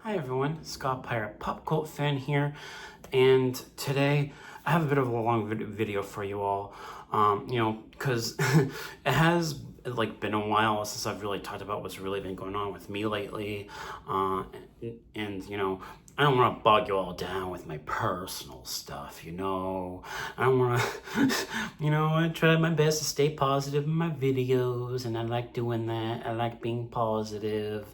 Hi everyone, Scott Pirate Pop Cult Fan here, and today I have a bit of a long video for you all, because it has been a while since I've really talked about what's really been going on with me lately, and I don't want to bog you all down with my personal stuff, I don't want to, I try my best to stay positive in my videos, and I like doing that. I like being positive.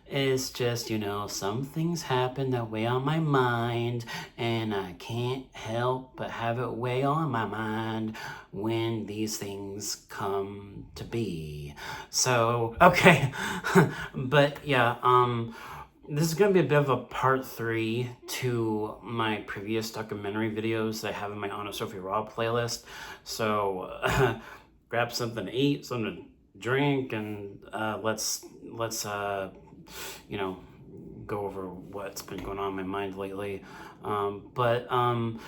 It's just, some things happen that weigh on my mind, and I can't help but have it weigh on my mind when these things come to be. So, okay, but yeah, this is going to be a bit of a part 3 to my previous documentary videos that I have in my AnnaSophia Robb playlist. So grab something to eat, something to drink, and let's go over what's been going on in my mind lately. One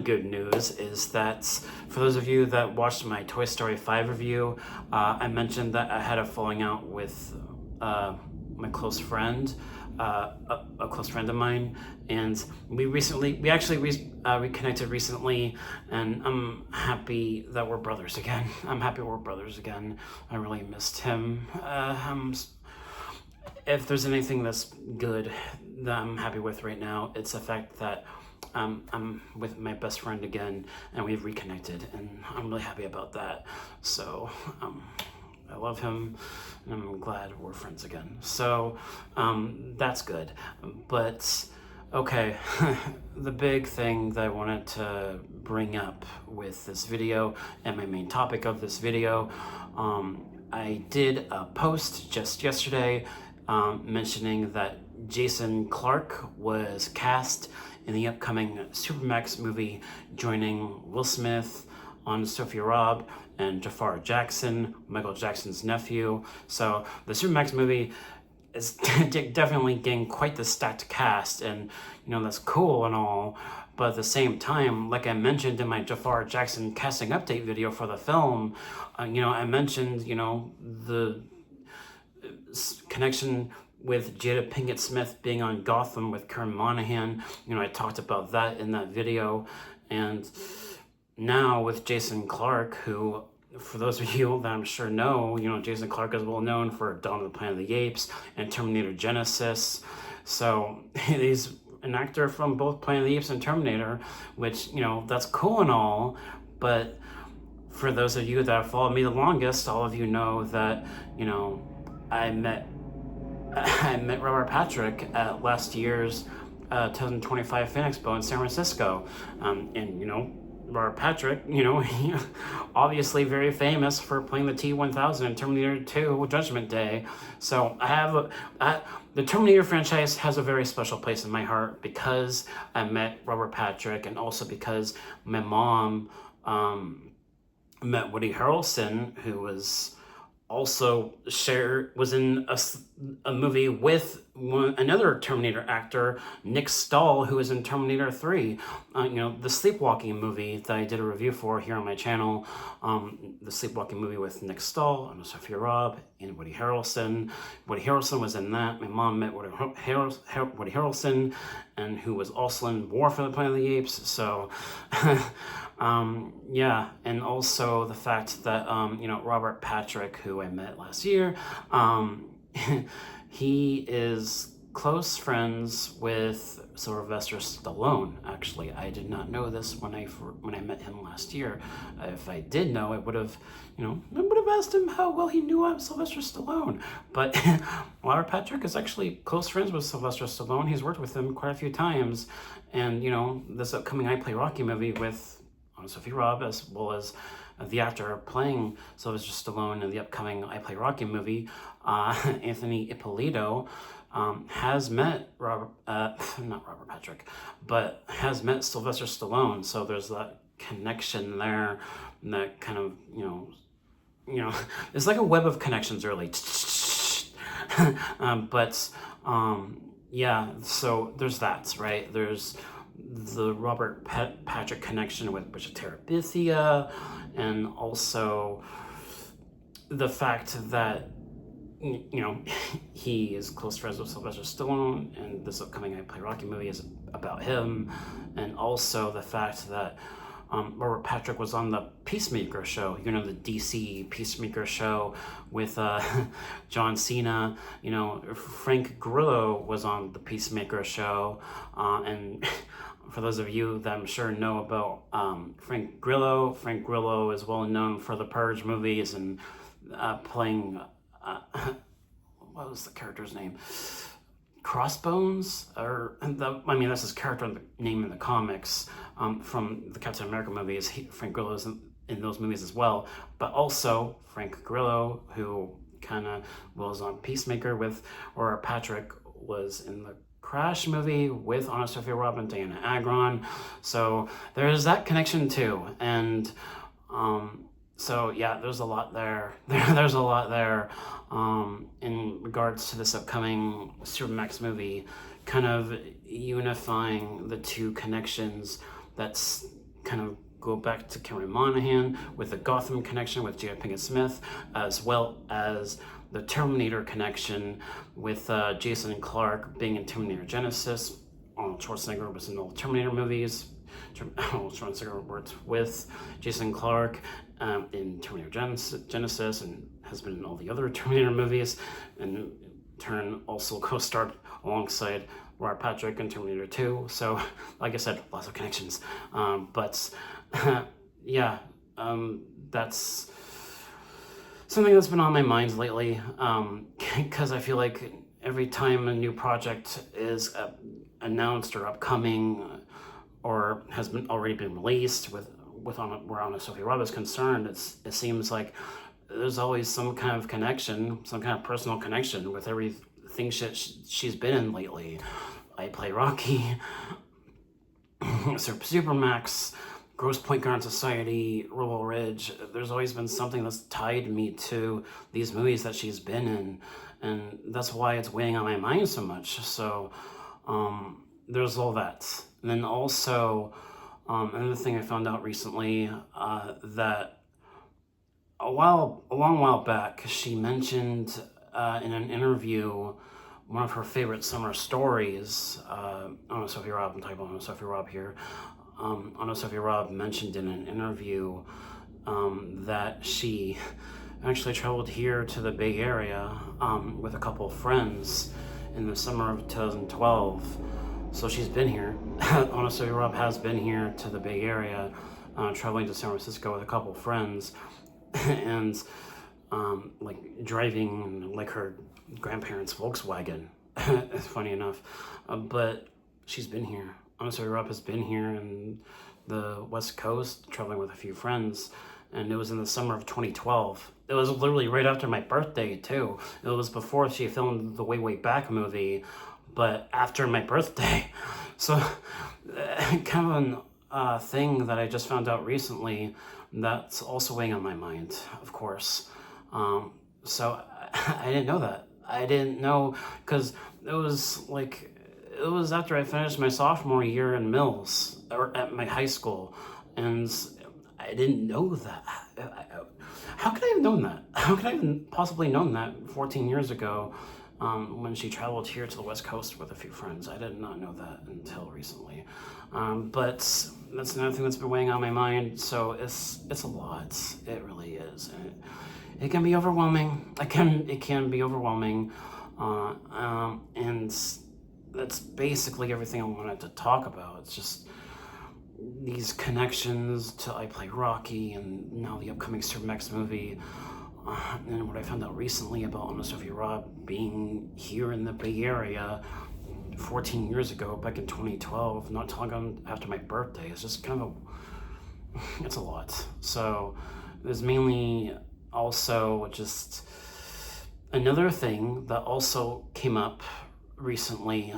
good news is that for those of you that watched my Toy Story 5 review, I mentioned that I had a falling out with my close friend, a close friend of mine, and we actually reconnected recently, and I'm happy that we're brothers again. I really missed him. If there's anything that's good that I'm happy with right now, it's the fact that I'm with my best friend again, and we've reconnected, and I'm really happy about that. So I love him, and I'm glad we're friends again. So that's good. But okay, the big thing that I wanted to bring up with this video, and my main topic of this video, I did a post just yesterday mentioning that Jason Clarke was cast in the upcoming Supermax movie, joining Will Smith, AnnaSophia Robb, and Jaafar Jackson, Michael Jackson's nephew. So the Supermax movie is definitely getting quite the stacked cast, and that's cool and all, but at the same time, like I mentioned in my Jaafar Jackson casting update video for the film, I mentioned the connection with Jada Pinkett Smith being on Gotham with Karen Monahan. I talked about that in that video. And now with Jason Clarke, who, for those of you that I'm sure know, Jason Clarke is well known for Dawn of the Planet of the Apes and Terminator Genesis. So he's an actor from both Planet of the Apes and Terminator, which, that's cool and all, but for those of you that have followed me the longest, all of you know that, I met Robert Patrick at last year's 2025 Fan Expo in San Francisco, and Robert Patrick, he obviously very famous for playing the T-1000 in Terminator 2 Judgment Day. So the Terminator franchise has a very special place in my heart because I met Robert Patrick, and also because my mom met Woody Harrelson, who was also was in a movie with another Terminator actor, Nick Stahl, who was in Terminator 3, the Sleepwalking movie that I did a review for here on my channel, the Sleepwalking movie with Nick Stahl, AnnaSophia Robb, and Woody Harrelson. Woody Harrelson was in that. My mom met Woody Harrelson, and who was also in War for the Planet of the Apes. So yeah, and also the fact that Robert Patrick, who I met last year, he is close friends with Sylvester Stallone. Actually, I did not know this when I met him last year. If I did know, I would have asked him how well he knew Sylvester Stallone. But Robert Patrick is actually close friends with Sylvester Stallone. He's worked with him quite a few times, and this upcoming I Play Rocky movie with AnnaSophia Robb, as well as the actor playing Sylvester Stallone in the upcoming I Play Rocky movie, Anthony Ippolito, has met not Robert Patrick, but has met Sylvester Stallone. So there's that connection there, and that kind of, it's like a web of connections, really. Yeah, so there's that, right? There's the Robert Patrick connection with Bridget Terabithia, and also the fact that you know, he is close friends with Sylvester Stallone, and this upcoming I Play Rocky movie is about him, and also the fact that Robert Patrick was on the Peacemaker show, you know, the DC Peacemaker show with John Cena. You know, Frank Grillo was on the Peacemaker show, and for those of you that I'm sure know about Frank Grillo is well known for the Purge movies and playing, what was the character's name? Crossbones, I mean, that's his character name in the comics from the Captain America movies. Frank Grillo is in those movies as well, but also Frank Grillo, who kind of was on Peacemaker with, or Patrick was in the Crash movie with AnnaSophia Robb and Diana Agron, so there's that connection too. And so yeah, there's a lot there. There's a lot there in regards to this upcoming Supermax movie, kind of unifying the two connections that's kind of go back to Cameron Monaghan with the Gotham connection with Jada Pinkett Smith, as well as the Terminator connection with Jason Clarke being in Terminator Genesis. Arnold Schwarzenegger was in all the Terminator movies. Arnold Schwarzenegger worked with Jason Clarke in Terminator Genesis and has been in all the other Terminator movies, and in turn also co-starred alongside Robert Patrick in Terminator 2. So, like I said, lots of connections. But yeah, that's something that's been on my mind lately, because I feel like every time a new project is announced or upcoming, or has already been released where AnnaSophia Robb is concerned, it seems like there's always some kind of connection, some kind of personal connection with everything she's been in lately. I Play Rocky, Supermax, Grosse Pointe Garden Society, Rebel Ridge. There's always been something that's tied me to these movies that she's been in, and that's why it's weighing on my mind so much. So there's all that. And then also, another thing I found out recently, that a long while back, she mentioned in an interview one of her favorite summer stories. AnnaSophia Robb, I'm talking about AnnaSophia Robb here. AnnaSophia Robb mentioned in an interview that she actually traveled here to the Bay Area with a couple of friends in the summer of 2012. So she's been here. AnnaSophia Robb has been here to the Bay Area, traveling to San Francisco with a couple of friends, and like driving like her grandparents' Volkswagen. Funny enough, but she's been here. AnnaSophia Robb has been here in the West Coast, traveling with a few friends, and it was in the summer of 2012. It was literally right after my birthday too. It was before she filmed the Way Back movie, but after my birthday. So kind of a thing that I just found out recently that's also weighing on my mind, of course. So I didn't know that. I didn't know, because it was after I finished my sophomore year in Mills, or at my high school, and I didn't know that. How could I have known that? How could I have possibly known that 14 years ago when she traveled here to the West Coast with a few friends? I did not know that until recently. But that's another thing that's been weighing on my mind. So it's a lot. It really is. It can be overwhelming. It can be overwhelming. And that's basically everything I wanted to talk about. It's just these connections to I Play Rocky, and now the upcoming Supermax movie, and what I found out recently about AnnaSophia Robb being here in the Bay Area 14 years ago, back in 2012, not too long after my birthday. It's just kind of it's a lot. So there's mainly also just another thing that also came up recently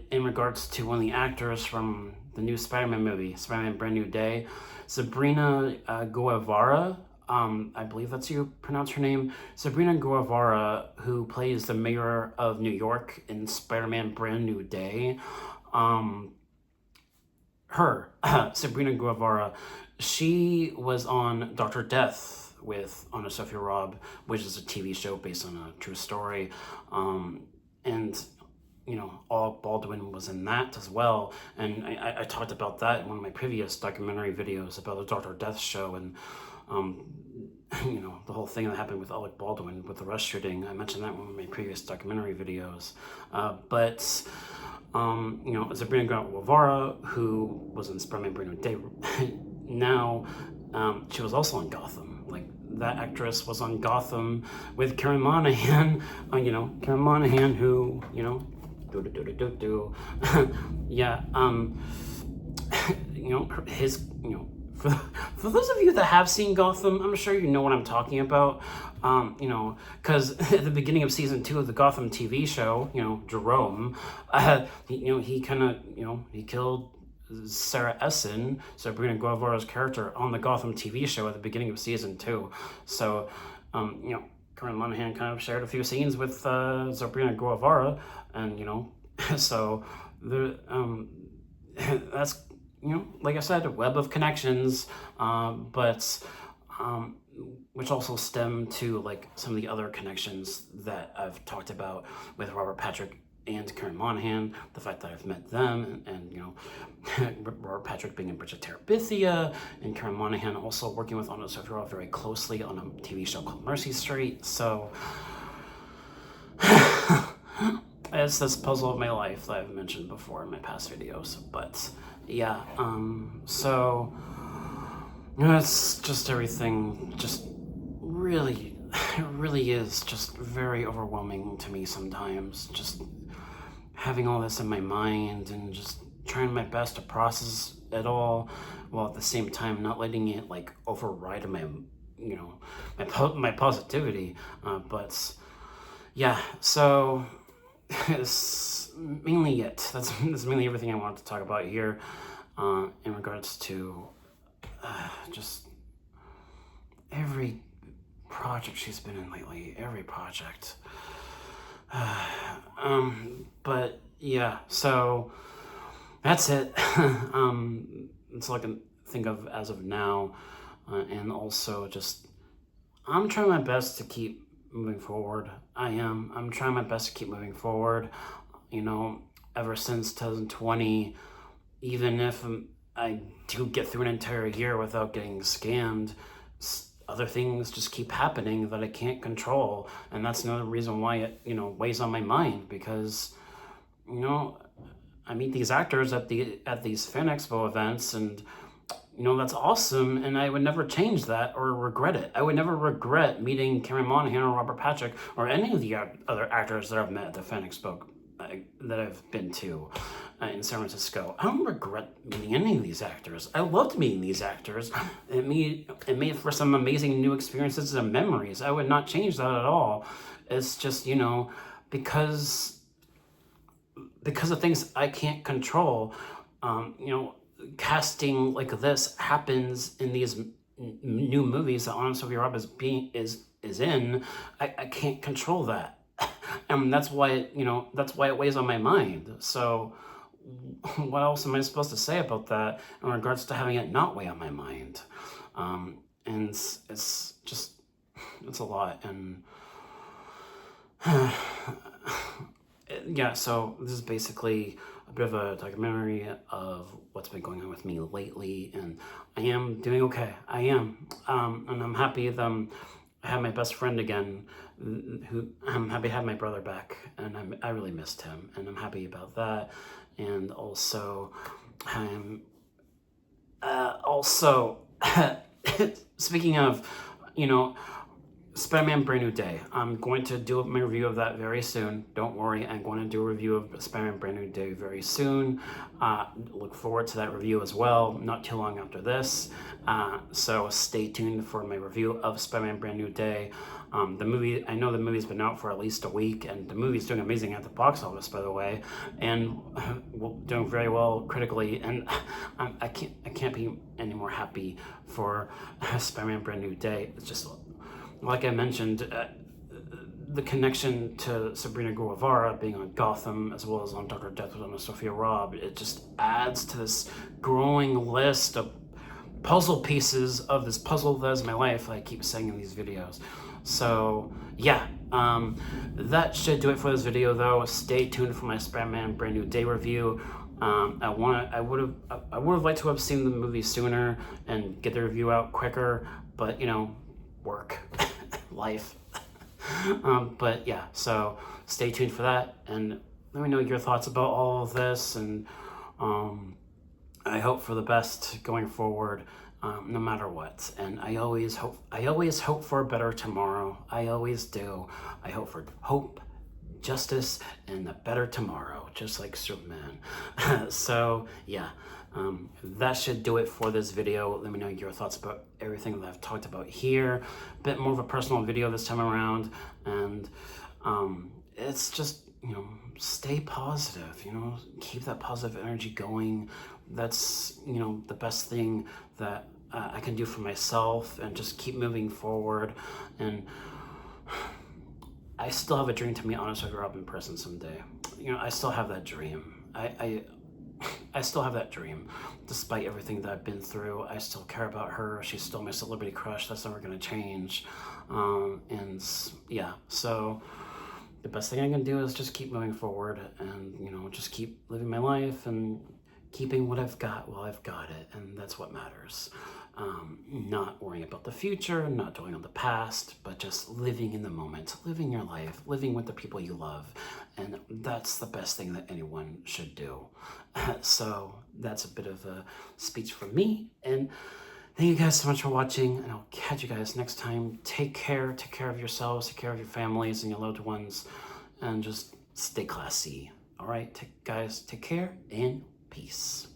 in regards to one of the actors from the new Spider-Man movie, Spider-Man Brand New Day, Sabrina Guevara. I believe that's how you pronounce her name. Sabrina Guevara, who plays the mayor of New York in Spider-Man Brand New Day. Sabrina Guevara, she was on Dr. Death with AnnaSophia Robb, which is a TV show based on a true story. And you know, Alec Baldwin was in that as well. And I talked about that in one of my previous documentary videos about the Dr. Death show, and you know, the whole thing that happened with Alec Baldwin with the Rush shooting. I mentioned that in one of my previous documentary videos. You know, Sabrina Guevara, who was in Spider-Man Brand New Day, now she was also on Gotham. Like, that actress was on Gotham with Karen Monahan, you know, Karen Monahan, who, you know, yeah, you know, you know, for those of you that have seen Gotham, I'm sure you know what I'm talking about. You know, because at the beginning of season 2 of the Gotham TV show, you know, Jerome, you know, he kind of, you know, he killed Sarah Essen, Sabrina Guevara's character, on the Gotham TV show at the beginning of season 2. So, you know, Karen Monahan kind of shared a few scenes with Sabrina Guevara, and, you know, so the that's, you know, like I said, a web of connections, which also stem to like some of the other connections that I've talked about with Robert Patrick and Karen Monahan, the fact that I've met them, and you know, Robert Patrick being in Bridge of Terabithia, and Karen Monahan also working with AnnaSophia Robb very closely on a TV show called Mercy Street. So it's this puzzle of my life that I've mentioned before in my past videos. But yeah, so you know, it's just everything just really, it really is just very overwhelming to me sometimes, just having all this in my mind and just trying my best to process it all, while at the same time not letting it like override my, you know, my positivity. But yeah, so it's mainly it. That's mainly everything I wanted to talk about here in regards to just every project she's been in lately, every project. But yeah, so that's it. That's all I can think of as of now. And also just, I'm trying my best to keep moving forward. I'm trying my best to keep moving forward. You know, ever since 2020, even if I do get through an entire year without getting scammed, other things just keep happening that I can't control, and that's another reason why it, you know, weighs on my mind, because, you know, I meet these actors at these Fan Expo events, and you know, that's awesome, and I would never change that or regret it. I would never regret meeting Karen Monahan or Robert Patrick or any of the other actors that I've met at the Fan Expo that I've been to in San Francisco. I don't regret meeting any of these actors. I loved meeting these actors. It made for some amazing new experiences and memories. I would not change that at all. It's just, you know, because of things I can't control, you know, casting like this happens in these new movies that AnnaSophia Robb is in. I can't control that. And that's why, you know, that's why it weighs on my mind. So what else am I supposed to say about that in regards to having it not weigh on my mind? And it's just, it's a lot. And yeah, so this is basically a bit of a documentary of what's been going on with me lately, and I am doing okay. I am, and I'm happy that I have my best friend again, who I'm happy to have my brother back, and I really missed him, and I'm happy about that. And also, I'm also speaking of, you know, Spider-Man Brand New Day. I'm going to do my review of that very soon. Don't worry, I'm going to do a review of Spider-Man Brand New Day very soon. Look forward to that review as well, not too long after this. So stay tuned for my review of Spider-Man Brand New Day. The movie, I know the movie's been out for at least a week, and the movie's doing amazing at the box office, by the way, and doing very well critically, and I can't be any more happy for Spider-Man Brand New Day. It's just, like I mentioned, the connection to Sabrina Guevara being on Gotham as well as on Dr. Death with AnnaSophia Robb, it just adds to this growing list of puzzle pieces of this puzzle that is my life, like I keep saying in these videos. So yeah, that should do it for this video though. Stay tuned for my Spider-Man Brand New Day review. I would have liked to have seen the movie sooner and get the review out quicker, but you know, work, life. But yeah, so stay tuned for that, and let me know your thoughts about all of this, and I hope for the best going forward, no matter what. And I always hope for a better tomorrow. I always do. I hope for hope, justice, and a better tomorrow, just like Superman. So yeah, that should do it for this video. Let me know your thoughts about everything that I've talked about here. A bit more of a personal video this time around, and it's just, you know, stay positive, you know, keep that positive energy going. That's, you know, the best thing that I can do for myself, and just keep moving forward. And I still have a dream to meet AnnaSophia Robb in person someday. You know, I still have that dream. I still have that dream. Despite everything that I've been through, I still care about her. She's still my celebrity crush. That's never gonna change. And yeah, so the best thing I can do is just keep moving forward, and, you know, just keep living my life and keeping what I've got while I've got it. And that's what matters. Not worrying about the future, not dwelling on the past, but just living in the moment, living your life, living with the people you love. And that's the best thing that anyone should do. So that's a bit of a speech from me. And thank you guys so much for watching, and I'll catch you guys next time. Take care of yourselves, take care of your families and your loved ones, and just stay classy. All right, guys, take care and peace.